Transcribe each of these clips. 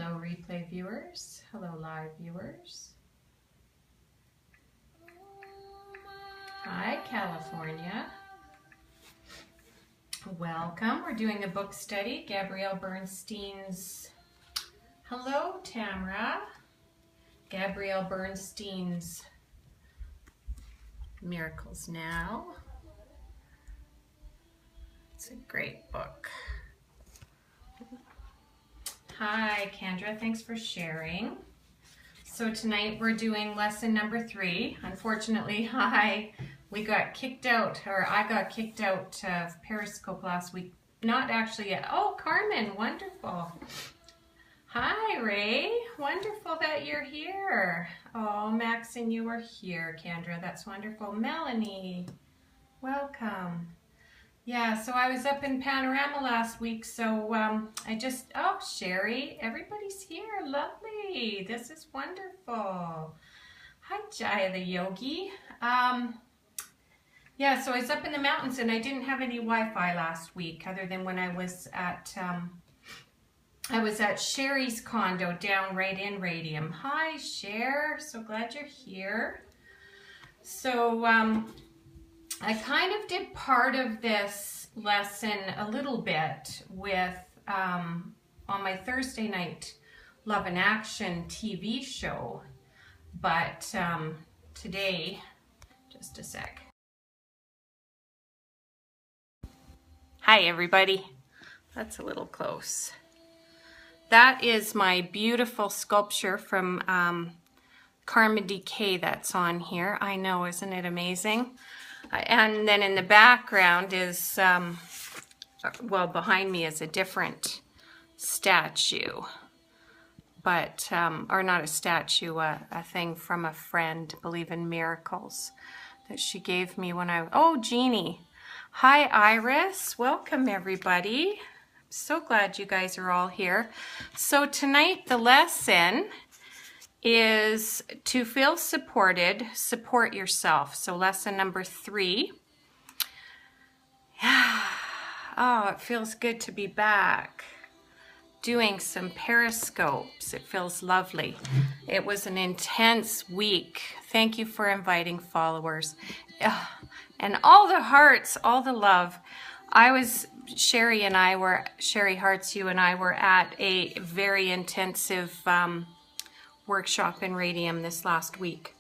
Hello replay viewers, hello live viewers. Hi California. Welcome. We're doing a book study, Gabrielle Bernstein's, hello Tamra, Gabrielle Bernstein's Miracles Now. It's a great book. Hi Kendra, thanks for sharing. So tonight we're doing lesson number 3. Unfortunately, we got kicked out, or I got kicked out of Periscope last week. Not actually yet. Oh, Carmen, wonderful. Hi Ray, wonderful that you're here. Oh, Max and you are here, Kendra, that's wonderful. Melanie, welcome. Yeah, so I was up in Panorama last week, so oh, Sherry, everybody's here, lovely, this is wonderful. Hi, Jaya the Yogi. Yeah, so I was up in the mountains and I didn't have any Wi-Fi last week, other than when I was at Sherry's condo down right in Radium. Hi, Cher, so glad you're here. So, I kind of did part of this lesson a little bit with on my Thursday night Love in Action TV show, but today, just a sec. Hi everybody, that's a little close. That is my beautiful sculpture from Karma Decay that's on here. I know, isn't it amazing? And then in the background is, well, behind me is a different statue, but, or not a statue, a thing from a friend, Believe in Miracles, that she gave me when oh, Jeannie. Hi, Iris. Welcome, everybody. I'm so glad you guys are all here. So tonight, the lesson is to feel supported, support yourself. So lesson number 3. Oh, it feels good to be back doing some Periscopes. It feels lovely. It was an intense week. Thank you for inviting followers. And all the hearts, all the love. Sherry Hearts, you and I were at a very intensive workshop in Radium this last week.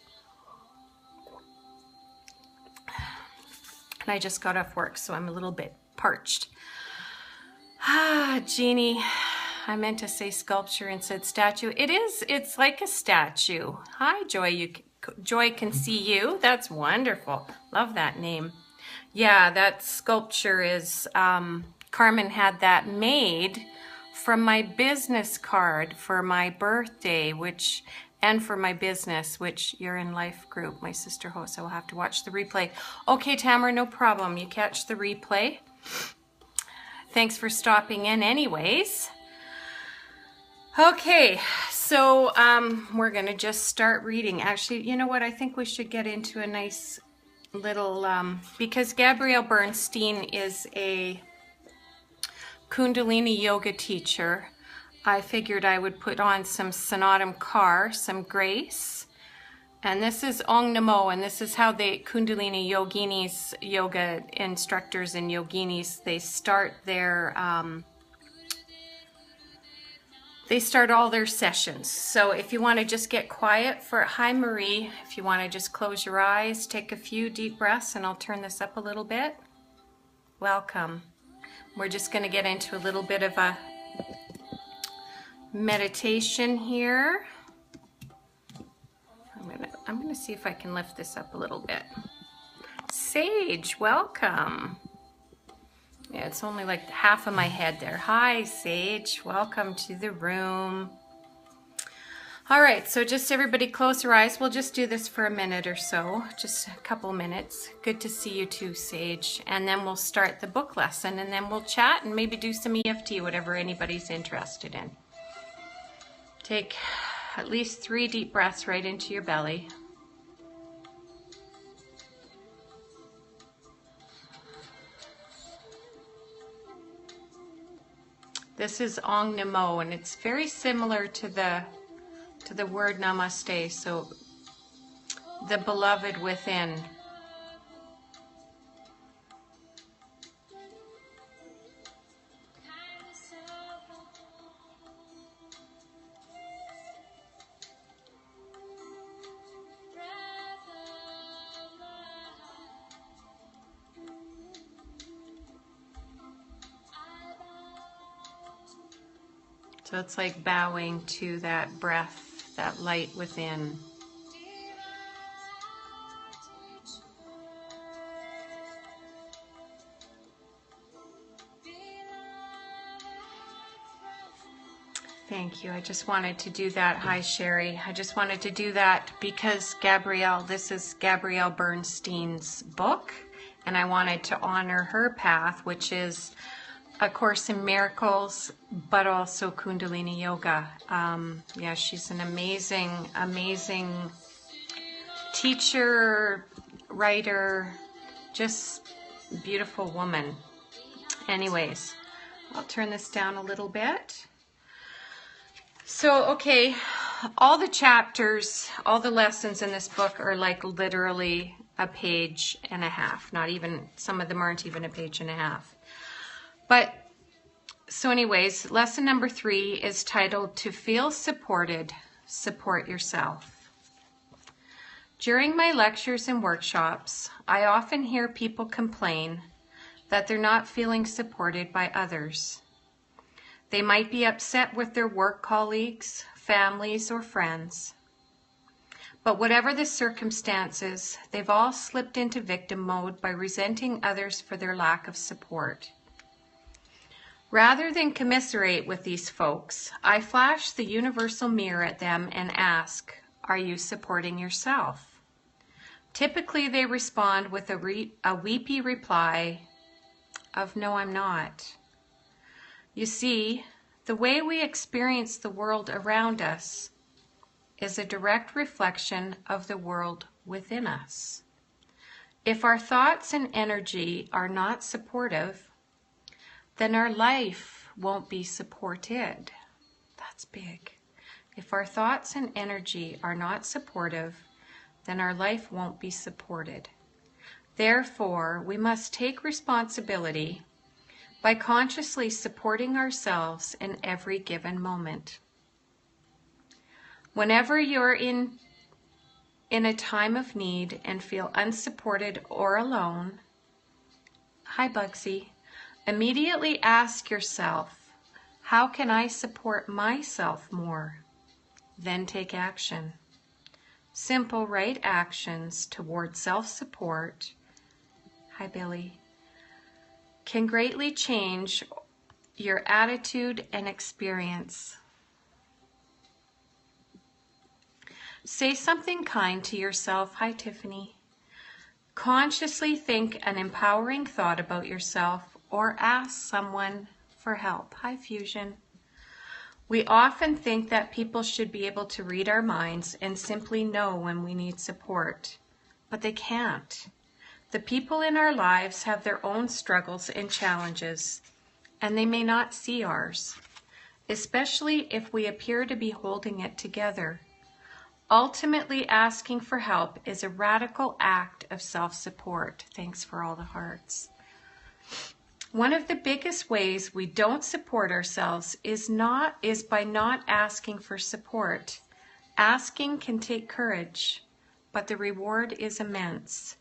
And I just got off work, so I'm a little bit parched. Jeannie, I meant to say sculpture and said statue. It's like a statue. Hi, Joy. Joy can see you. That's wonderful. Love that name. Yeah, that sculpture is, Carmen had that made from my business card for my birthday, and for my business, which you're in life group, my sister host. I will have to watch the replay. Okay, Tamara, no problem. You catch the replay. Thanks for stopping in anyways. Okay, so we're gonna just start reading. Actually, you know what? I think we should get into a nice little, because Gabrielle Bernstein is a Kundalini yoga teacher, I figured I would put on some Sanatam Kar, some grace. And this is Om Namo, and this is how the Kundalini yoginis, yoga instructors and yoginis, they start all their sessions. So if you want to just get quiet hi Marie, if you want to just close your eyes, take a few deep breaths, and I'll turn this up a little bit. Welcome. We're just going to get into a little bit of a meditation here. I'm gonna see if I can lift this up a little bit. Sage, welcome. Yeah, it's only like half of my head there. Hi, Sage, welcome to the room. All right, so just everybody close your eyes. We'll just do this for a minute or so, just a couple minutes. Good to see you too, Sage. And then we'll start the book lesson, and then we'll chat and maybe do some EFT, whatever anybody's interested in. Take at least 3 deep breaths right into your belly. This is Ong Namo, and it's very similar to the word namaste, so the beloved within. So it's like bowing to that breath, that light within. Thank you. I just wanted to do that. Hi, Sherry. I just wanted to do that because this is Gabrielle Bernstein's book, and I wanted to honor her path, which is A Course in Miracles, but also Kundalini Yoga. Yeah, she's an amazing, amazing teacher, writer, just beautiful woman. Anyways, I'll turn this down a little bit. So, okay, all the chapters, all the lessons in this book are like literally a page and a half. Not even, some of them aren't even a page and a half. But, so anyways, lesson number 3 is titled, To Feel Supported, Support Yourself. During my lectures and workshops, I often hear people complain that they're not feeling supported by others. They might be upset with their work colleagues, families, or friends. But whatever the circumstances, they've all slipped into victim mode by resenting others for their lack of support. Rather than commiserate with these folks, I flash the universal mirror at them and ask, are you supporting yourself? Typically, they respond with a weepy reply of, no, I'm not. You see, the way we experience the world around us is a direct reflection of the world within us. If our thoughts and energy are not supportive, then our life won't be supported. That's big. If our thoughts and energy are not supportive, then our life won't be supported. Therefore, we must take responsibility by consciously supporting ourselves in every given moment. Whenever you're in a time of need and feel unsupported or alone, hi Bugsy, immediately ask yourself, how can I support myself more? Then take action. Simple right actions toward self-support, hi Billy, can greatly change your attitude and experience. Say something kind to yourself. Hi, Tiffany. Consciously think an empowering thought about yourself or ask someone for help. Hi, Fusion. We often think that people should be able to read our minds and simply know when we need support, but they can't. The people in our lives have their own struggles and challenges, and they may not see ours, especially if we appear to be holding it together. Ultimately, asking for help is a radical act of self-support. Thanks for all the hearts. One of the biggest ways we don't support ourselves is by not asking for support. Asking can take courage, but the reward is immense.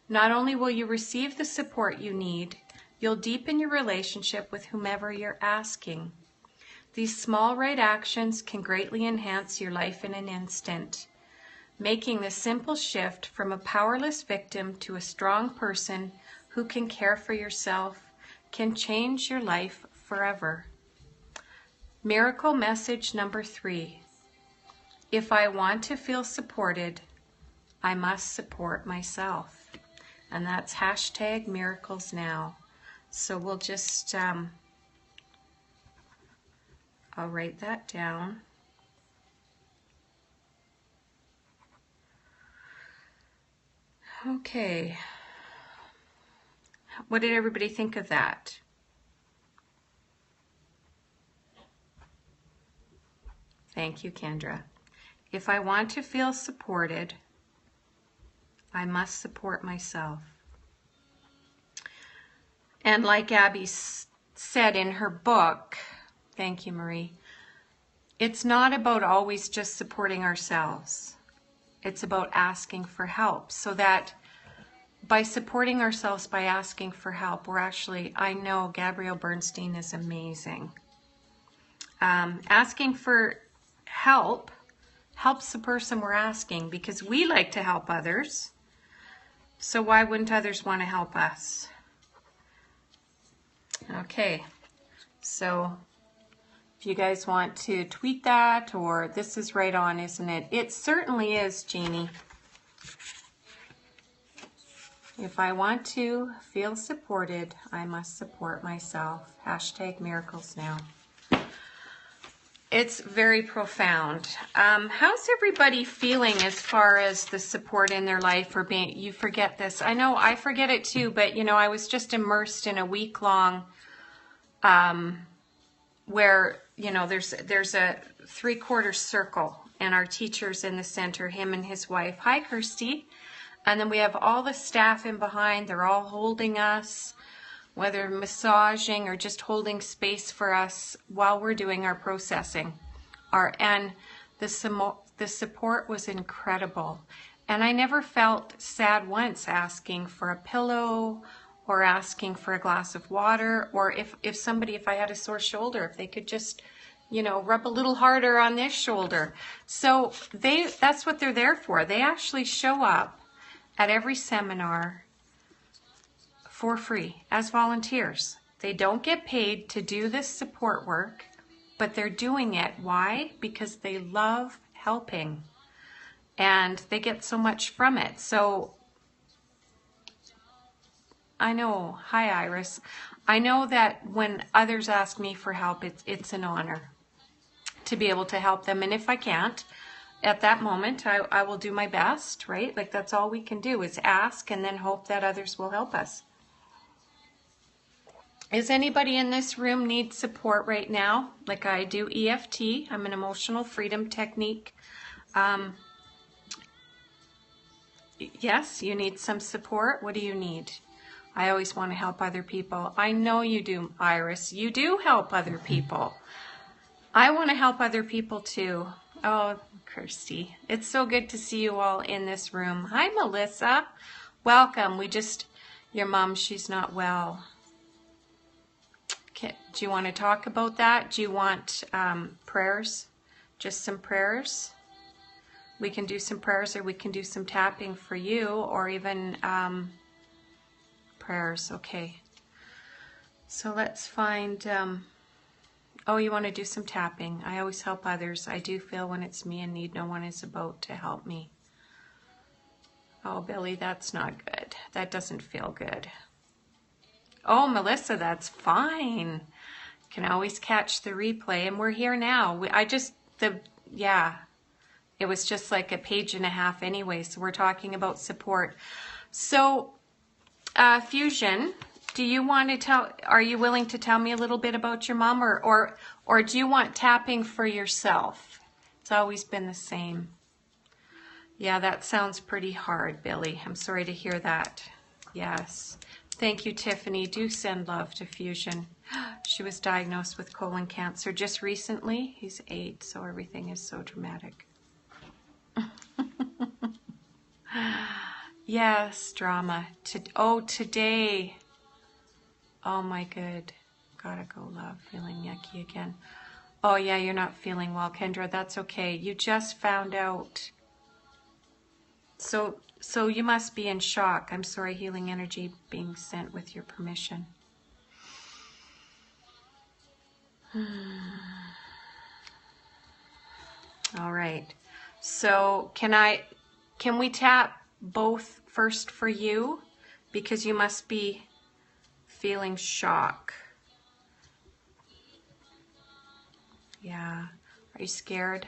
Not only will you receive the support you need, you'll deepen your relationship with whomever you're asking. These small right actions can greatly enhance your life in an instant. Making the simple shift from a powerless victim to a strong person who can care for yourself can change your life forever. Miracle message number 3. If I want to feel supported, I must support myself. And that's hashtag miracles now. So we'll just, I'll write that down. Okay. What did everybody think of that? Thank you, Kendra. If I want to feel supported, I must support myself. And like Abby said in her book, thank you, Marie, it's not about always just supporting ourselves. It's about asking for help, so that by supporting ourselves, by asking for help, we're actually, I know Gabrielle Bernstein is amazing. Asking for help helps the person we're asking, because we like to help others. So why wouldn't others want to help us? Okay, so if you guys want to tweet that, or this is right on, isn't it? It certainly is, Jeannie. If I want to feel supported, I must support myself. Hashtag miracles now. It's very profound. How's everybody feeling as far as the support in their life, or being, you forget this? I know I forget it too, but you know, I was just immersed in a week-long where, you know, there's a 3/4 circle, and our teacher's in the center, him and his wife. Hi, Kirsty. And then we have all the staff in behind. They're all holding us, whether massaging or just holding space for us while we're doing our processing. And the support was incredible. And I never felt sad once asking for a pillow or asking for a glass of water, or if I had a sore shoulder, if they could just, you know, rub a little harder on this shoulder. So that's what they're there for. They actually show up at every seminar for free as volunteers. They don't get paid to do this support work, but they're doing it. Why? Because they love helping, and they get so much from it. So I know, hi Iris, I know that when others ask me for help, it's an honor to be able to help them. And if I can't, at that moment, I will do my best, right? Like, that's all we can do, is ask and then hope that others will help us. Is anybody in this room need support right now? Like, I do EFT. I'm an emotional freedom technique. Yes, you need some support. What do you need? I always want to help other people. I know you do, Iris. You do help other people. I want to help other people too. Oh, Kirsty, it's so good to see you all in this room. Hi, Melissa. Welcome. Your mom, she's not well. Okay, do you want to talk about that? Do you want prayers? Just some prayers? We can do some prayers, or we can do some tapping for you, or even prayers. Okay. So let's find... oh, you want to do some tapping. I always help others. I do feel when it's me in need, no one is about to help me. Oh, Billy, that's not good. That doesn't feel good. Oh, Melissa, that's fine. Can always catch the replay, and we're here now. Yeah, it was just like a page and a half anyway, so we're talking about support. So, Fusion, do you want to are you willing to tell me a little bit about your mom, or do you want tapping for yourself? It's always been the same. Yeah, that sounds pretty hard, Billy. I'm sorry to hear that. Yes. Thank you, Tiffany. Do send love to Fusion. She was diagnosed with colon cancer just recently. He's 8, so everything is so dramatic. Yes, drama. Today. Oh my good. Gotta go, love. Feeling yucky again. Oh yeah, you're not feeling well, Kendra. That's okay. You just found out. So you must be in shock. I'm sorry, healing energy being sent with your permission. All right. So can we tap both first for you? Because you must be feeling shock. Yeah. Are you scared?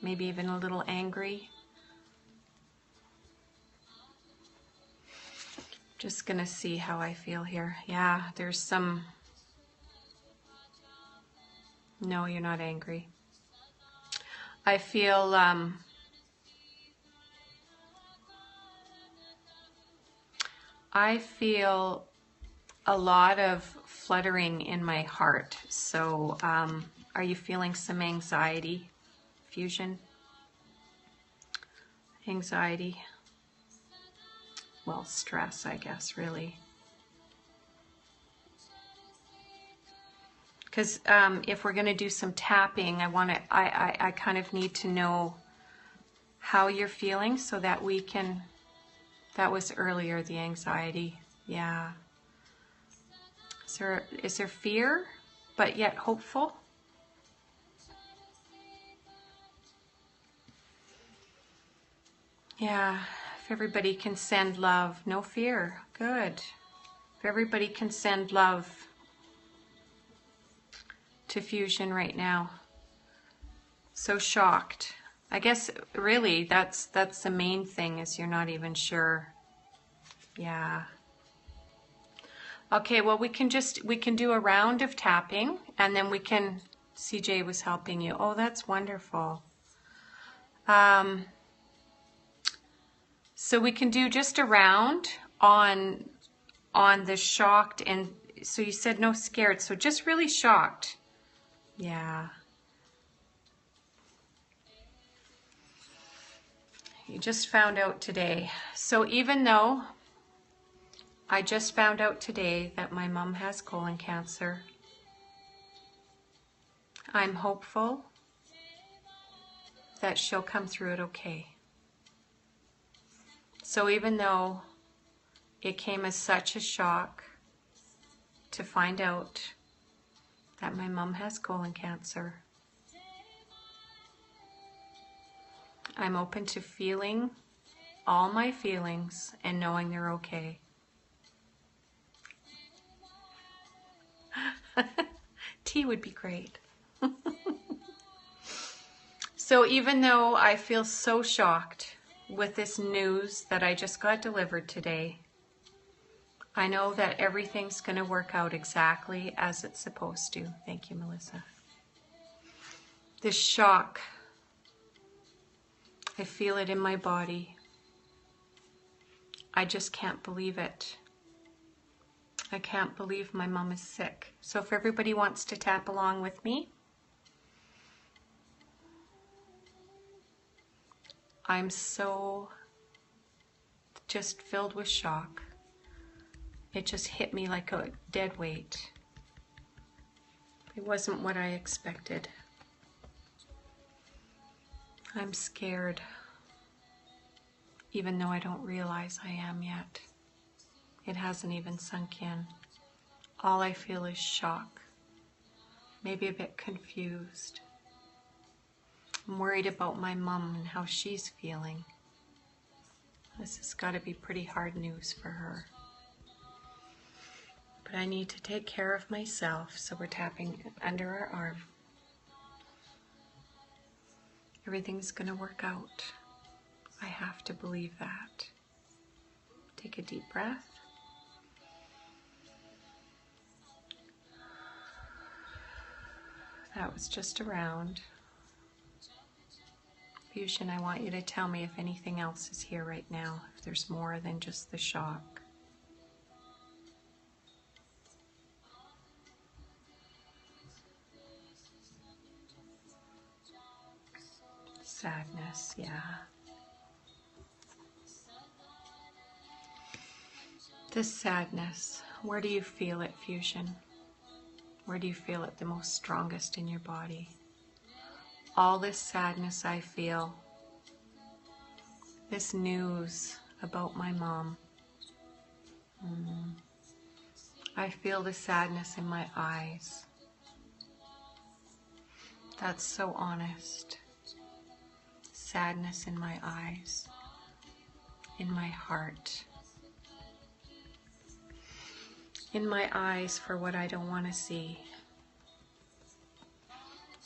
Maybe even a little angry? Just gonna see how I feel here. Yeah, there's some No, you're not angry. I feel a lot of fluttering in my heart. So are you feeling some anxiety, Fusion? Anxiety? Well, stress, I guess, really. Because if we're going to do some tapping, I kind of need to know how you're feeling so that we can, that was earlier, the anxiety. Yeah. Is there fear, but yet hopeful? Yeah, if everybody can send love, no fear, good. If everybody can send love to Fusion right now. So shocked. I guess really that's the main thing, is you're not even sure. Yeah. Okay, well we can do a round of tapping and then we can, CJ was helping you. Oh, that's wonderful. So we can do just a round on the shocked, and so you said no scared, so just really shocked. Yeah. You just found out today. So even though I just found out today that my mom has colon cancer, I'm hopeful that she'll come through it okay. So even though it came as such a shock to find out that my mom has colon cancer, I'm open to feeling all my feelings and knowing they're okay. Tea would be great. So even though I feel so shocked with this news that I just got delivered today, I know that everything's going to work out exactly as it's supposed to. Thank you, Melissa. This shock, I feel it in my body. I just can't believe it. I can't believe my mom is sick. So if everybody wants to tap along with me, I'm so just filled with shock. It just hit me like a dead weight. It wasn't what I expected. I'm scared, even though I don't realize I am yet. It hasn't even sunk in. All I feel is shock, maybe a bit confused. I'm worried about my mom and how she's feeling. This has got to be pretty hard news for her. But I need to take care of myself, so we're tapping under our arm. Everything's going to work out. I have to believe that. Take a deep breath. That was just a round. Fusion, I want you to tell me if anything else is here right now, if there's more than just the shock. Sadness, yeah. This sadness, where do you feel it, Fusion? Where do you feel it the most strongest in your body? All this sadness I feel, this news about my mom. I feel the sadness in my eyes. That's so honest. Sadness in my eyes, in my heart. In my eyes for what I don't want to see.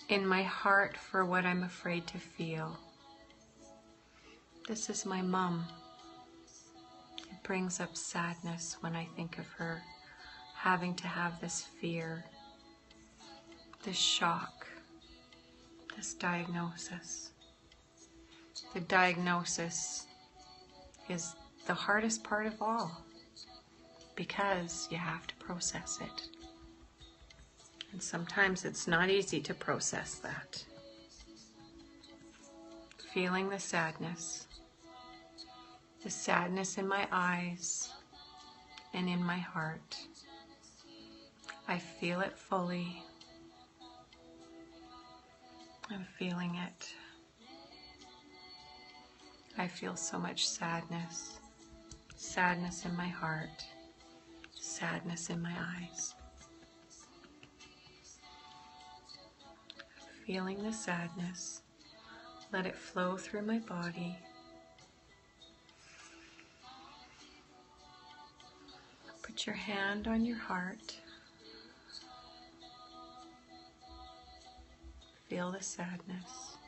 In my heart for what I'm afraid to feel. This is my mom. It brings up sadness when I think of her having to have this fear this shock, this diagnosis. The diagnosis is the hardest part of all because you have to process it. And sometimes it's not easy to process that. Feeling the sadness in my eyes and in my heart. I feel it fully. I'm feeling it. I feel so much sadness. Sadness in my heart. Sadness in my eyes. Feeling the sadness. Let it flow through my body. Put your hand on your heart. Feel the sadness.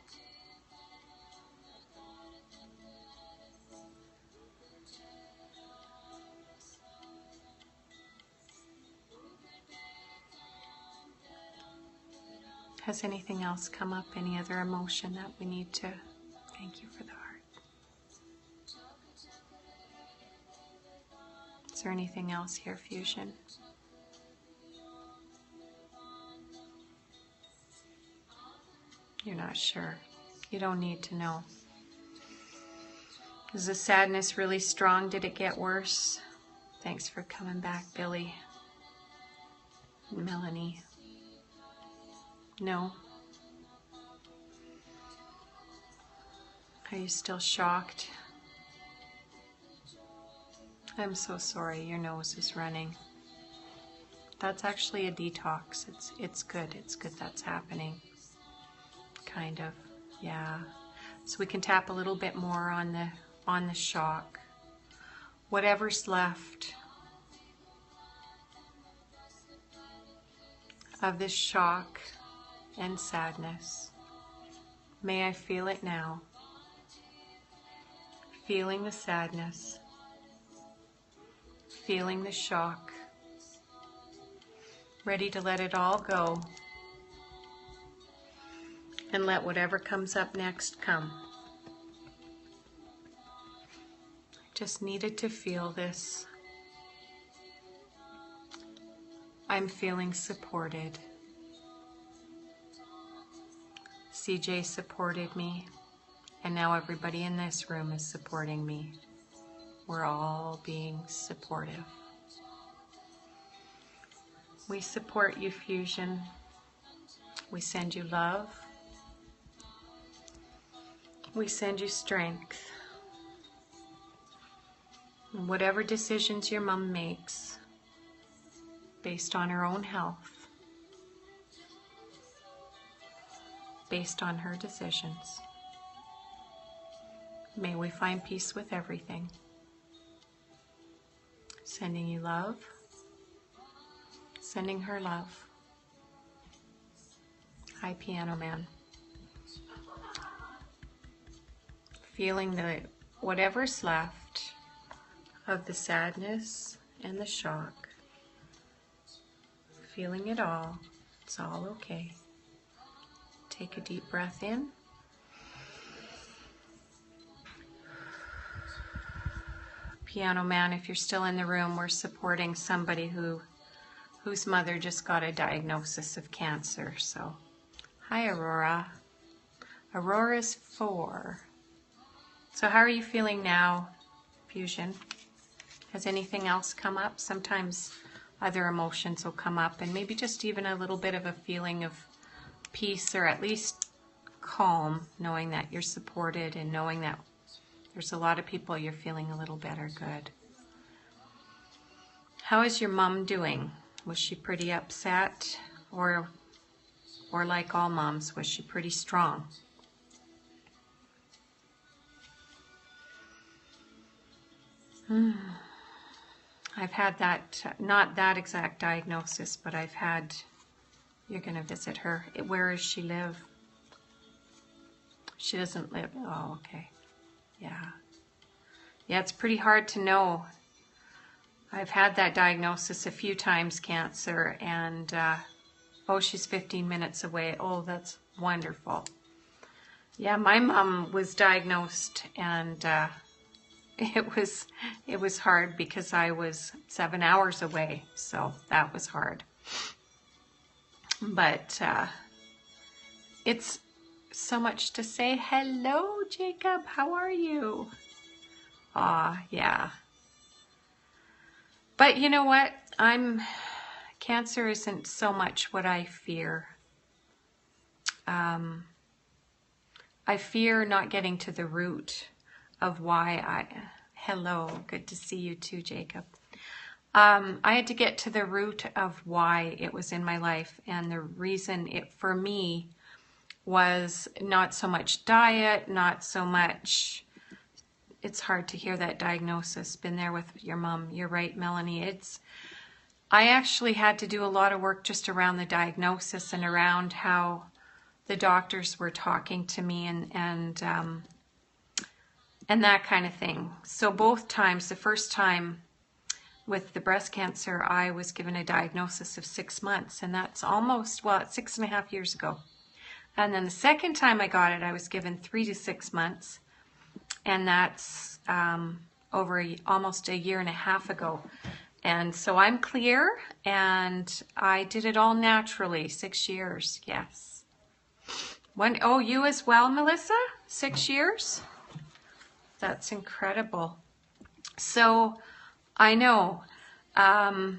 Has anything else come up? Any other emotion that we need to? Thank you for the heart. Is there anything else here, Fusion? You're not sure. You don't need to know. Is the sadness really strong? Did it get worse? Thanks for coming back, Billy. Melanie. No. Are you still shocked? I'm so sorry, your nose is running. That's actually a detox. It's good. It's good that's happening. Kind of. Yeah. So we can tap a little bit more on the shock. Whatever's left of this shock and sadness, may I feel it now. Feeling the sadness, feeling the shock, ready to let it all go and let whatever comes up next come. Just needed to feel this. I'm feeling supported. CJ supported me, and now everybody in this room is supporting me. We're all being supportive. We support you, Fusion. We send you love. We send you strength. And whatever decisions your mom makes, based on her own health, based on her decisions, may we find peace with everything. Sending you love, sending her love. Hi, Piano Man. Feeling the whatever's left of the sadness and the shock. Feeling it all. It's all okay. Take a deep breath in. Piano Man, if you're still in the room, we're supporting somebody whose mother just got a diagnosis of cancer. So, hi, Aurora. Aurora's 4. So how are you feeling now, Fusion? Has anything else come up? Sometimes other emotions will come up, and maybe just even a little bit of a feeling of peace, or at least calm, knowing that you're supported and knowing that there's a lot of people you're feeling a little better. Good. How is your mom doing? Was she pretty upset, or like all moms, was she pretty strong? I've had that, not that exact diagnosis, but I've had, you're going to visit her. Where does she live? She doesn't live, oh, okay. Yeah. Yeah, it's pretty hard to know. I've had that diagnosis a few times, cancer, and Oh, she's 15 minutes away. Oh, that's wonderful. Yeah, my mom was diagnosed, and it was hard because I was 7 hours away, so that was hard. But it's so much to say. Hello, Jacob. How are you? Yeah. But you know what? Cancer isn't so much what I fear. I fear not getting to the root of why hello, good to see you too, Jacob. I had to get to the root of why it was in my life, and the reason it for me was not so much diet, not so much, it's hard to hear that diagnosis, been there with your mom. You're right, Melanie. I actually had to do a lot of work just around the diagnosis and around how the doctors were talking to me and that kind of thing. So both times, the first time with the breast cancer, I was given a diagnosis of 6 months, and that's almost, well, it's 6.5 years ago. And then the second time I got it, I was given 3 to 6 months, and that's over almost a year and a half ago. And so I'm clear, and I did it all naturally, 6 years, yes. Oh, you as well, Melissa? 6 years? That's incredible. So I know, no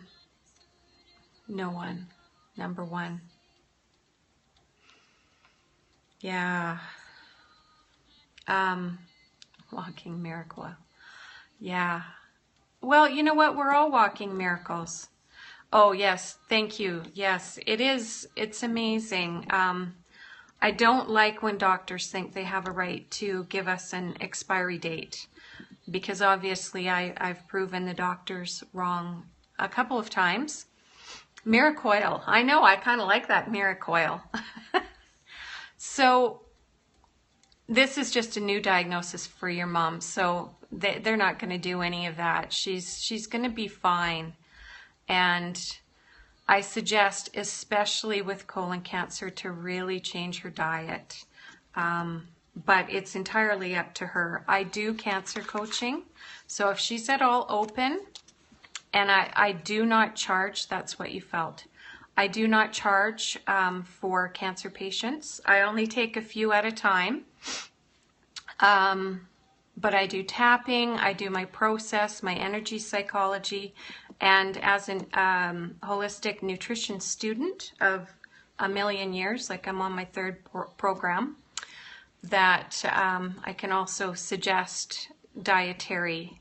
one, number one. Yeah. Walking miracle. Yeah. Well, you know what? We're all walking miracles. Oh, yes. Thank you. Yes, it is. It's amazing. I don't like when doctors think they have a right to give us an expiry date, because obviously I've proven the doctors wrong a couple of times. Miracoil. I know. I kind of like that Miracoil. So this is just a new diagnosis for your mom. So they're not going to do any of that. She's going to be fine. And I suggest, especially with colon cancer, to really change her diet. But it's entirely up to her. I do cancer coaching. So if she's at all open, and I do not charge, that's what you felt. I do not charge for cancer patients. I only take a few at a time. But I do tapping, I do my process, my energy psychology, and as an holistic nutrition student of a million years, like I'm on my third program, that I can also suggest dietary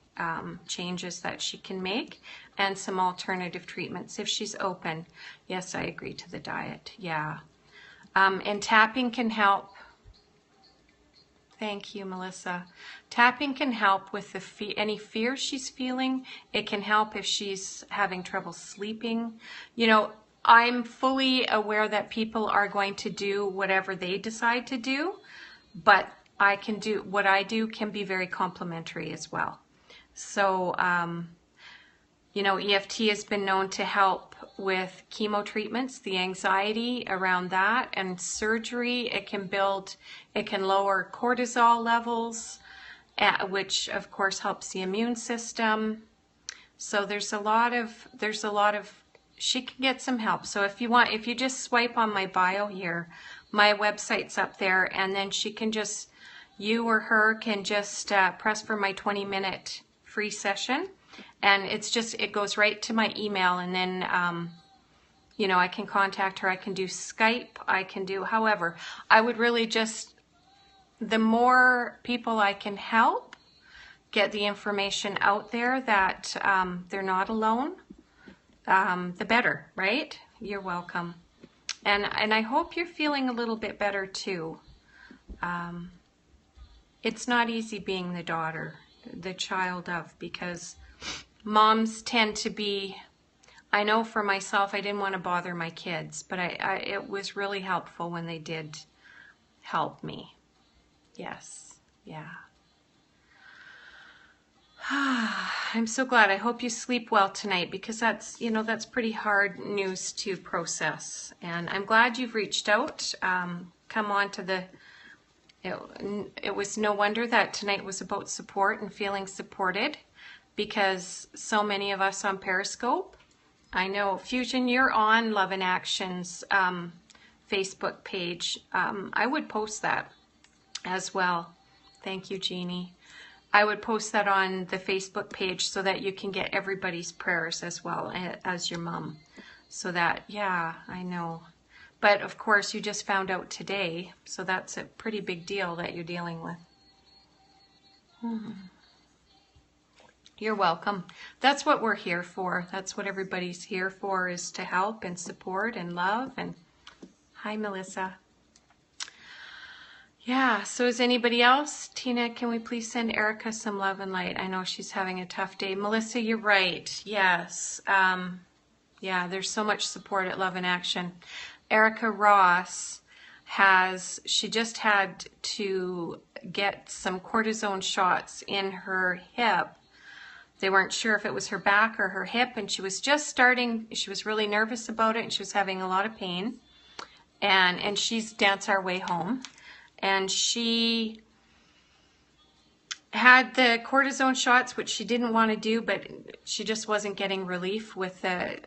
changes that she can make and some alternative treatments if she's open. Yes, I agree to the diet. Yeah. And tapping can help. Thank you, Melissa. Tapping can help with any fear she's feeling. It can help if she's having trouble sleeping. You know, I'm fully aware that people are going to do whatever they decide to do, but I can do what I do can be very complementary as well. So, you know, EFT has been known to help with chemo treatments, the anxiety around that, and surgery. It can lower cortisol levels, which of course helps the immune system. So there's a lot of, she can get some help. So if you just swipe on my bio here, my website's up there, and then you or her can just press for my 20-minute free session. And it goes right to my email, and then, you know, I can contact her. I can do Skype. I can do, however, I would really the more people I can help get the information out there that they're not alone, the better, right? You're welcome. And I hope you're feeling a little bit better too. It's not easy being the daughter, the child of, because moms tend to be, I know for myself, I didn't want to bother my kids, but it was really helpful when they did help me. Yes, yeah. I'm so glad. I hope you sleep well tonight, because that's, you know, that's pretty hard news to process. And I'm glad you've reached out. Come on to the, it was no wonder that tonight was about support and feeling supported, because so many of us on Periscope, I know, Fusion, you're on Love in Action's Facebook page. I would post that as well. Thank you, Jeannie. I would post that on the Facebook page so that you can get everybody's prayers as well as your mom. So that, yeah, I know. But of course, you just found out today, so that's a pretty big deal that you're dealing with. You're welcome. That's what we're here for. That's what everybody's here for, is to help and support and love. And hi, Melissa. Yeah, so is anybody else? Tina, can we please send Erica some love and light? I know she's having a tough day. Melissa, you're right. Yes. Yeah, there's so much support at Love in Action. Erica Ross she just had to get some cortisone shots in her hip. They weren't sure if it was her back or her hip, and she was just starting, she was really nervous about it, and she was having a lot of pain. And she's Dance Our Way Home. And she had the cortisone shots, which she didn't want to do, but she just wasn't getting relief with the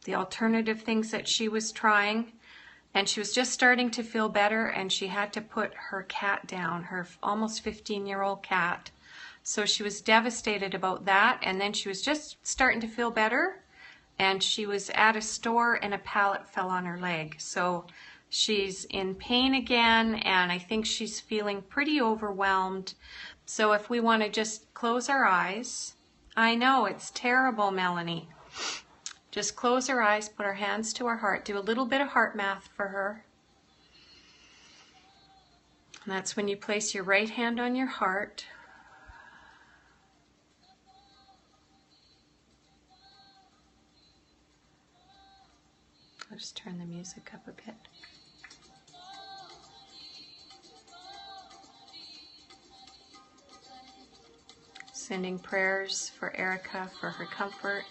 alternative things that she was trying. And she was just starting to feel better, and she had to put her cat down, her almost 15-year-old cat. So she was devastated about that, and then she was just starting to feel better, and she was at a store and a pallet fell on her leg. So she's in pain again, and I think she's feeling pretty overwhelmed. So if we want to just close our eyes, I know it's terrible, Melanie. Just close our eyes, put our hands to our heart, do a little bit of heart math for her. And that's when you place your right hand on your heart. I'll just turn the music up a bit. Sending prayers for Erica, for her comfort,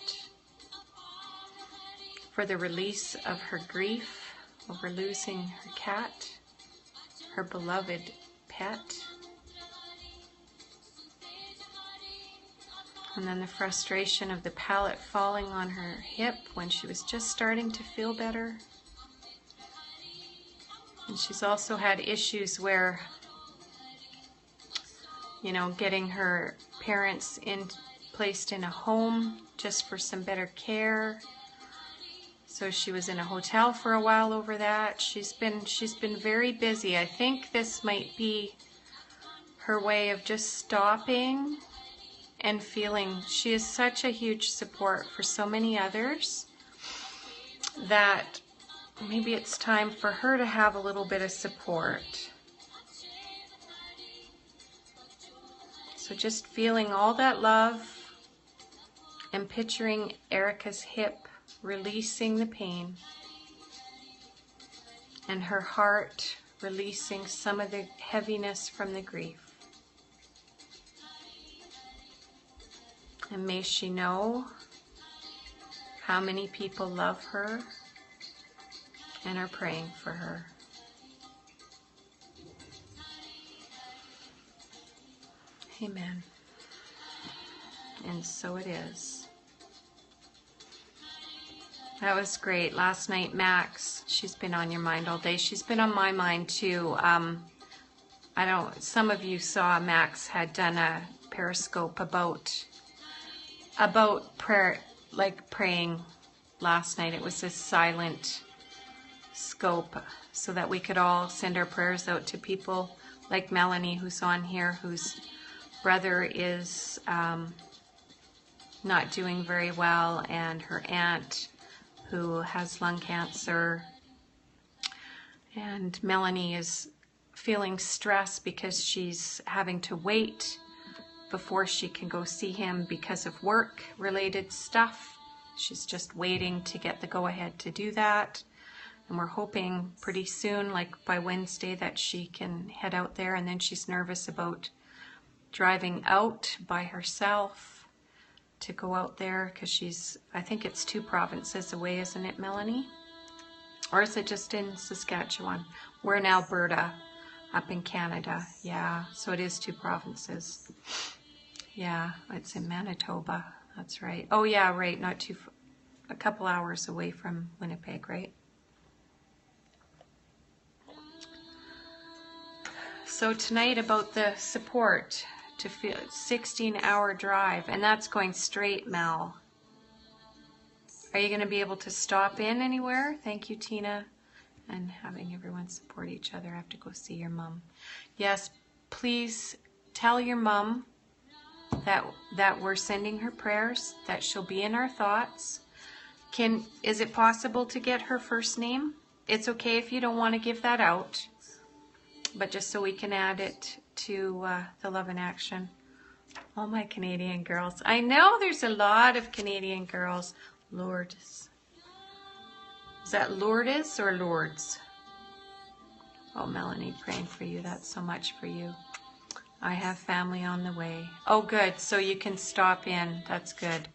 for the release of her grief over losing her cat, her beloved pet, and then the frustration of the pallet falling on her hip when she was just starting to feel better. And she's also had issues where, you know, getting her parents placed in a home just for some better care. So she was in a hotel for a while over that. She's been very busy. I think this might be her way of just stopping and feeling. She is such a huge support for so many others that maybe it's time for her to have a little bit of support. So just feeling all that love and picturing Erica's hip releasing the pain and her heart releasing some of the heaviness from the grief. And may she know how many people love her and are praying for her. Amen. And so it is. That was great. Last night, Max, she's been on your mind all day. She's been on my mind too. Some of you saw Max had done a Periscope about prayer, like praying last night. It was a silent scope so that we could all send our prayers out to people like Melanie, who's on here, whose brother is not doing very well, and her aunt who has lung cancer. And Melanie is feeling stressed because she's having to wait before she can go see him because of work-related stuff. She's just waiting to get the go-ahead to do that. And we're hoping pretty soon, like by Wednesday, that she can head out there. And then she's nervous about driving out by herself. to go out there because she's, I think it's 2 provinces away, isn't it, Melanie? Or is it just in Saskatchewan? We're in Alberta, up in Canada. Yeah, so it is 2 provinces. Yeah, it's in Manitoba. That's right. Oh yeah, right. Not too, a couple hours away from Winnipeg, right? So tonight about the support to feel 16-hour drive, and that's going straight, Mel. Are you going to be able to stop in anywhere? Thank you, Tina. And having everyone support each other. I have to go see your mom. Yes, please tell your mom that we're sending her prayers, that she'll be in our thoughts. Is it possible to get her first name? It's okay if you don't want to give that out, but just so we can add it to the Love in Action. All my Canadian girls. I know there's a lot of Canadian girls. Lourdes. Is that Lourdes or Lourdes? Oh, Melanie, praying for you. That's so much for you. I have family on the way. Oh, good. So you can stop in. That's good.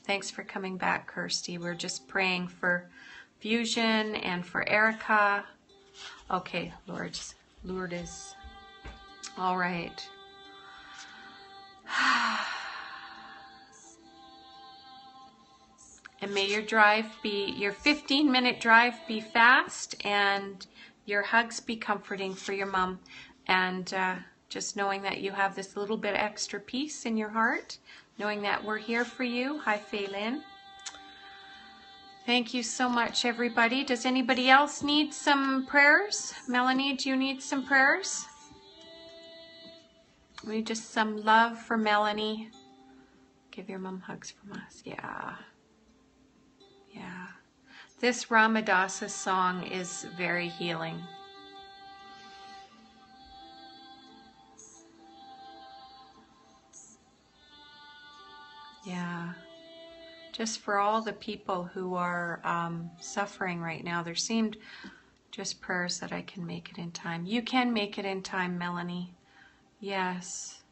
Thanks for coming back, Kirsty. We're just praying for Fusion and for Erica. Okay, Lourdes. All right. And may your drive be, your 15-minute drive be fast, and your hugs be comforting for your mom. And just knowing that you have this little bit extra peace in your heart, knowing that we're here for you. Hi, Faylin. Thank you so much, everybody. Does anybody else need some prayers? Melanie, do you need some prayers? We just some love for Melanie. Give your mom hugs from us. Yeah. Yeah. This Ramadasa song is very healing. Yeah. Just for all the people who are suffering right now, there seemed just prayers that I can make it in time. You can make it in time, Melanie. Yes.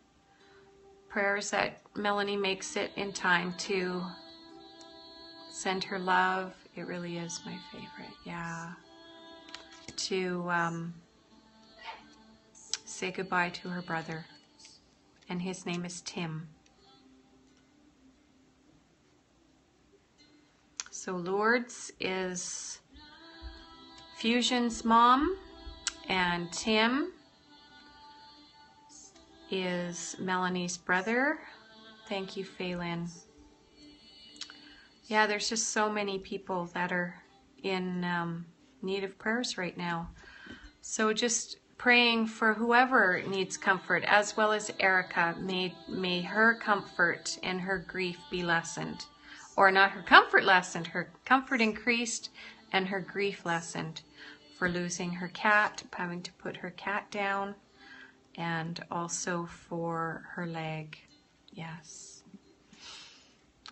Prayers that Melanie makes it in time to send her love. It really is my favorite. Yeah. To say goodbye to her brother. And his name is Tim. So Lourdes is Fusion's mom, and Tim is Melanie's brother. Thank you, Phelan. Yeah, there's just so many people that are in need of prayers right now. So just praying for whoever needs comfort, as well as Erica. May her comfort and her grief be lessened. Or not her comfort lessened, her comfort increased and her grief lessened for losing her cat, having to put her cat down, and also for her leg. Yes.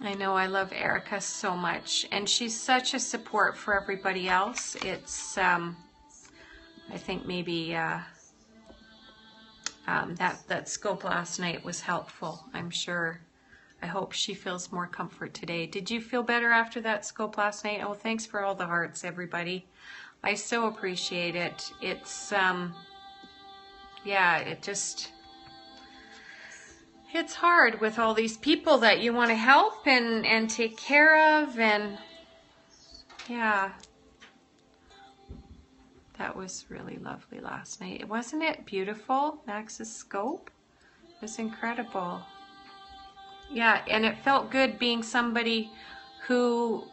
I know, I love Erica so much, and she's such a support for everybody else. It's, I think maybe that scope last night was helpful, I'm sure. I hope she feels more comfort today. Did you feel better after that scope last night? Oh, thanks for all the hearts, everybody. I so appreciate it. It's, yeah, it's hard with all these people that you want to help and take care of, and yeah. That was really lovely last night. Wasn't it beautiful, Max's scope? It was incredible. Yeah, and it felt good being somebody who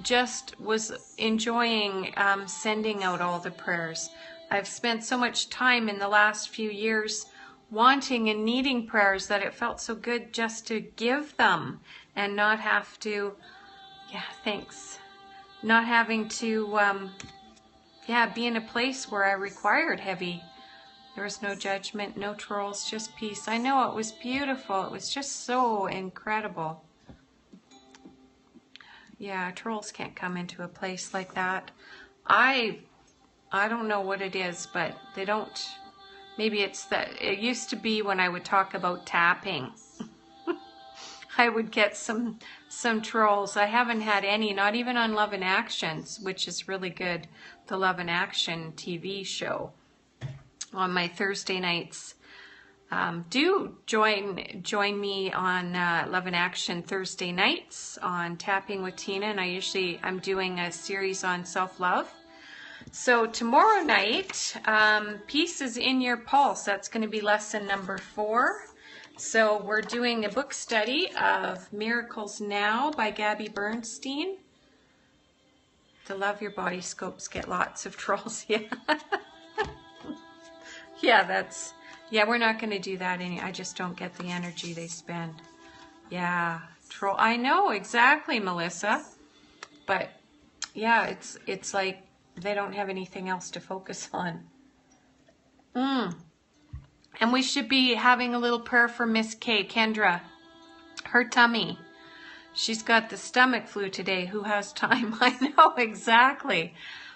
just was enjoying sending out all the prayers. I've spent so much time in the last few years wanting and needing prayers that it felt so good just to give them and not have to, yeah, thanks, not having to, yeah, be in a place where I required heavy. There was no judgment, no trolls, just peace. I know, it was beautiful. It was just so incredible. Yeah, trolls can't come into a place like that. I don't know what it is, but they don't. Maybe it's that it used to be when I would talk about tapping. I would get some trolls. I haven't had any, not even on Love in Actions, which is really good. The Love in Action TV show on my Thursday nights. Do join me on Love in Action Thursday nights on Tapping with Tina, and I'm doing a series on self-love. So tomorrow night, Peace is in Your Pulse. That's going to be lesson number 4. So we're doing a book study of Miracles Now by Gabby Bernstein. The Love Your Body Scopes get lots of trolls. Yeah. Yeah, we're not going to do that I just don't get the energy they spend. Yeah, troll. I know, exactly, Melissa. But yeah, it's like they don't have anything else to focus on. And we should be having a little prayer for Miss K, Kendra. Her tummy. She's got the stomach flu today. Who has time? I know, exactly.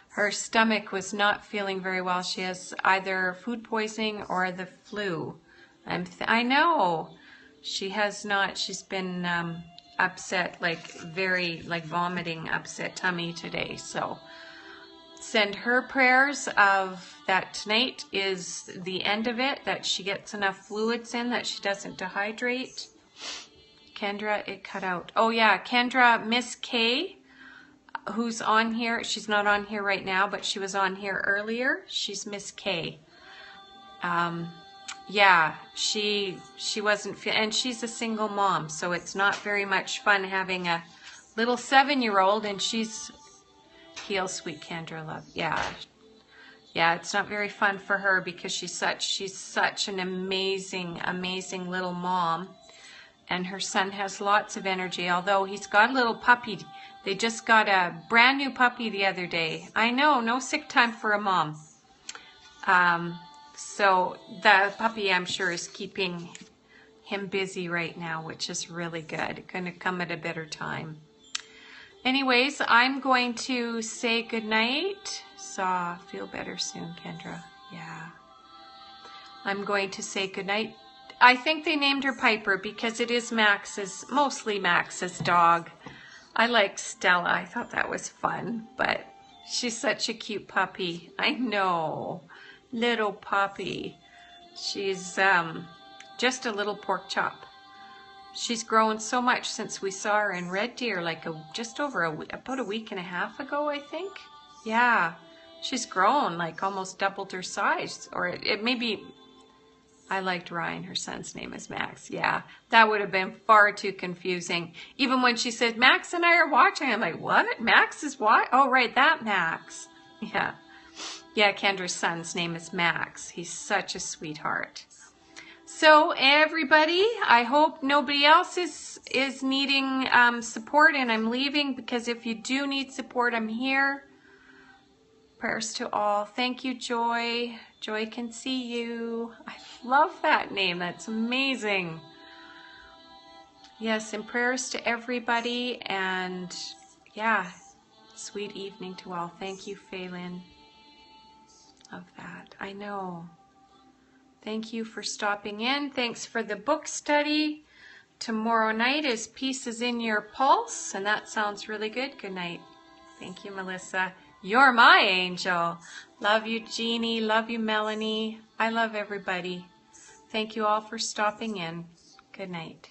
Her stomach was not feeling very well. She has either food poisoning or the flu. I know. She has not. She's been upset, like vomiting, upset tummy today. So send her prayers of that tonight is the end of it, that she gets enough fluids in, that she doesn't dehydrate. Kendra, it cut out. Oh yeah, Kendra, Miss K, who's on here. She's not on here right now, but she was on here earlier. She's Miss K. Yeah, she wasn't, and she's a single mom, so it's not very much fun having a little 7-year-old, and she's heal, sweet Kendra, love. Yeah, it's not very fun for her because she's such an amazing little mom, and her son has lots of energy. Although he's got a little puppy. They just got a brand new puppy the other day. I know, no sick time for a mom. So the puppy, I'm sure, is keeping him busy right now, which is really good. Going to come at a better time. Anyways, I'm going to say goodnight. So feel better soon, Kendra. Yeah. I'm going to say goodnight. I think they named her Piper because it is mostly Max's dog. I like Stella. I thought that was fun, but she's such a cute puppy. I know. Little puppy. She's just a little pork chop. She's grown so much since we saw her in Red Deer, just over about a week and a half ago, I think. Yeah, she's grown, almost doubled her size. Or it maybe, I liked Ryan, her son's name is Max. Yeah, that would have been far too confusing. Even when she said, Max and I are watching, I'm like, what? Max is what? Oh, right, that Max. Yeah. Yeah, Kendra's son's name is Max. He's such a sweetheart. So everybody, I hope nobody else is needing support, and I'm leaving because if you do need support, I'm here. Prayers to all. Thank you, Joy. Joy can see you. I love that name. That's amazing. Yes, and prayers to everybody, and yeah, sweet evening to all. Thank you, Phelan. Love that. I know. Thank you for stopping in. Thanks for the book study. Tomorrow night is Peace is in Your Pulse, and that sounds really good. Good night. Thank you, Melissa. You're my angel. Love you, Jeannie. Love you, Melanie. I love everybody. Thank you all for stopping in. Good night.